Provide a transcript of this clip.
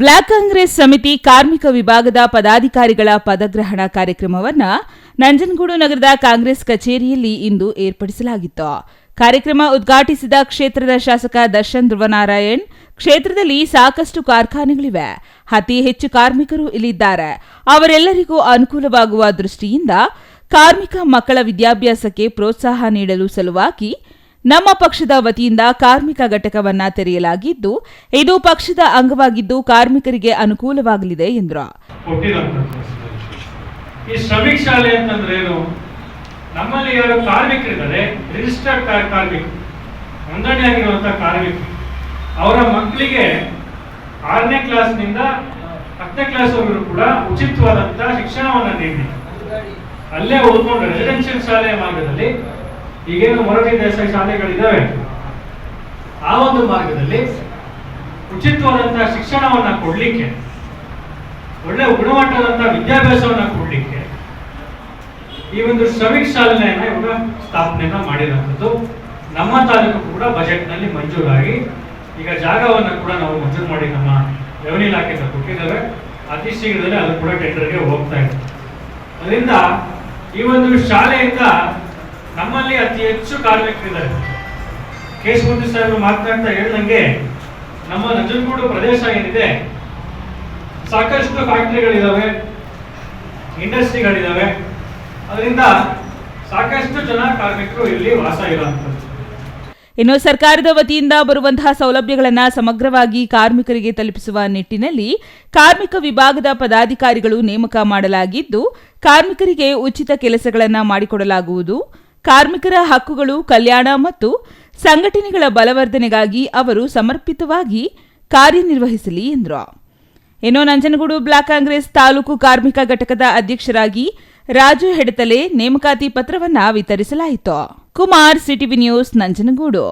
Block Congress ಸಮಿತಿ ಕಾರ್ಮಿಕ ವಿಭಾಗದ ಪದಾಧಿಕಾರಿಗಳ ಪದಗ್ರಹಣ ಕಾರ್ಯಕ್ರಮವನ್ನು ನಂಜನಗೂಡು ನಗರದ ಕಾಂಗ್ರೆಸ್ ಕಚೇರಿಯಲ್ಲಿ ಇಂದು ಏರ್ಪಡಿಸಲಾಗಿತ್ತು. ಕಾರ್ಯಕ್ರಮ ಉದ್ಘಾಟಿಸಿದ ಕ್ಷೇತ್ರದ ಶಾಸಕ ದರ್ಶನ್ ಧ್ರುವನಾರಾಯಣ್, ಕ್ಷೇತ್ರದಲ್ಲಿ ಸಾಕಷ್ಟು ಕಾರ್ಖಾನೆಗಳಿವೆ, ಅತಿ ಹೆಚ್ಚು ಕಾರ್ಮಿಕರು ಇಲ್ಲಿದ್ದಾರೆ. ಅವರೆಲ್ಲರಿಗೂ ಅನುಕೂಲವಾಗುವ ದೃಷ್ಟಿಯಿಂದ ಕಾರ್ಮಿಕ ಮಕ್ಕಳ ವಿದ್ಯಾಭ್ಯಾಸಕ್ಕೆ ಪ್ರೋತ್ಸಾಹ ನೀಡಲು ಸಲುವಾಗಿ ನಮ್ಮ ಪಕ್ಷದ ವತಿಯಿಂದ ಕಾರ್ಮಿಕ ಘಟಕವನ್ನ ತೆರೆಯಲಾಗಿದ್ದು, ಇದು ಪಕ್ಷದ ಅಂಗವಾಗಿದ್ದು ಕಾರ್ಮಿಕರಿಗೆ ಅನುಕೂಲವಾಗಲಿದೆ ಎಂದರು. ಈ ಶ್ರಮಿಕ್ ಶಾಲೆ ಅಂತಂದ್ರೆ ಏನು? ನಮ್ಮಲ್ಲಿ ಯಾರು ಕಾರ್ಮಿಕರಿದ್ದಾರೆ, ರಿಜಿಸ್ಟರ್ಡ್ ಕಾರ್ಮಿಕರು, ನೋಂದಣಿಯಾಗಿರುವಂತಹ ಕಾರ್ಮಿಕರು, ಅವರ ಮಕ್ಕಳಿಗೆ 6ನೇ ಕ್ಲಾಸ್ನಿಂದ 10ನೇ ಕ್ಲಾಸ್ವರೆಗೂ ಕೂಡ ಉಚಿತವಾದಂತಹ ಶಿಕ್ಷಣವನ್ನು ನೀಡಿ ಅಲ್ಲೇ ಓದ್ಕೊಂಡು ರೆಸಿಡೆನ್ಷಿಯಲ್ ಶಾಲೆಯ ಮಾರ್ಗದಲ್ಲಿ ಈಗೇನು ಮೊರಾರ್ಜಿ ದೇಸಾಯಿ ಶಾಲೆಗಳಿದ್ದಾವೆ, ಆ ಒಂದು ಮಾರ್ಗದಲ್ಲಿ ಉಚಿತವಾದಂತಹ ಶಿಕ್ಷಣವನ್ನ ಕೊಡ್ಲಿಕ್ಕೆ, ಒಳ್ಳೆ ಗುಣಮಟ್ಟದಂತಹ ವಿದ್ಯಾಭ್ಯಾಸವನ್ನ ಕೊಡ್ಲಿಕ್ಕೆ ಈ ಒಂದು ಶ್ರಮಿಕ್ ಶಾಲೆಯನ್ನ ಇವಾಗ ಸ್ಥಾಪನೆಯನ್ನ ಮಾಡಿರುವಂಥದ್ದು. ನಮ್ಮ ತಾಲೂಕು ಕೂಡ ಬಜೆಟ್ ನಲ್ಲಿ ಮಂಜೂರಾಗಿ ಈಗ ಜಾಗವನ್ನ ಕೂಡ ನಾವು ಮಂಜೂರು ಮಾಡಿ ನಮ್ಮ ರೆವಿನ್ಯೂ ಇಲಾಖೆಯಿಂದ ಕೊಟ್ಟಿದ್ದೇವೆ. ಅತಿ ಶೀಘ್ರದಲ್ಲಿ ಅದು ಕೂಡ ಟೆಂಡರ್ಗೆ ಹೋಗ್ತಾ ಇದೆ. ಅದರಿಂದ ಈ ಒಂದು ಶಾಲೆಯಿಂದ ನಮ್ಮಲ್ಲಿ ಅತಿ ಹೆಚ್ಚು ಕಾರ್ಮಿಕರಿದ್ದಾರೆ. ಕೇಶಮೂರ್ತಿ ಸಾಹೇಬರು ಮಾತನಾಡ್ತಾ ಹೇಳಿದಂಗೆ ನಮ್ಮ ನಂಜನಗೂಡು ಪ್ರದೇಶ ಏನಿದೆ, ಸಾಕಷ್ಟು ಫ್ಯಾಕ್ಟರಿಗಳಿದಾವೆ, ಇಂಡಸ್ಟ್ರಿಗಳಿದಾವೆ. ಅದರಿಂದ ಸಾಕಷ್ಟು ಜನ ಕಾರ್ಮಿಕರು ಇಲ್ಲಿ ವಾಸ ಇರುವಂಥದ್ದು. ಇನ್ನು ಸರ್ಕಾರದ ವತಿಯಿಂದ ಬರುವಂತಹ ಸೌಲಭ್ಯಗಳನ್ನು ಸಮಗ್ರವಾಗಿ ಕಾರ್ಮಿಕರಿಗೆ ತಲುಪಿಸುವ ನಿಟ್ಟಿನಲ್ಲಿ ಕಾರ್ಮಿಕ ವಿಭಾಗದ ಪದಾಧಿಕಾರಿಗಳು ನೇಮಕ ಮಾಡಲಾಗಿದ್ದು, ಕಾರ್ಮಿಕರಿಗೆ ಉಚಿತ ಕೆಲಸಗಳನ್ನು ಮಾಡಿಕೊಡಲಾಗುವುದು. ಕಾರ್ಮಿಕರ ಹಕ್ಕುಗಳು, ಕಲ್ಯಾಣ ಮತ್ತು ಸಂಘಟನೆಗಳ ಬಲವರ್ಧನೆಗಾಗಿ ಅವರು ಸಮರ್ಪಿತವಾಗಿ ಕಾರ್ಯನಿರ್ವಹಿಸಲಿ ಎಂದರು. ಇನ್ನು ನಂಜನಗೂಡು ಬ್ಲಾಕ್ ಕಾಂಗ್ರೆಸ್ ತಾಲೂಕು ಕಾರ್ಮಿಕ ಘಟಕದ ಅಧ್ಯಕ್ಷರಾಗಿ ರಾಜು ಹೆಡತಲೆ ನೇಮಕಾತಿ ಪತ್ರವನ್ನು ವಿತರಿಸಲಾಯಿತು. Kumar, CTV news, Nanjangud.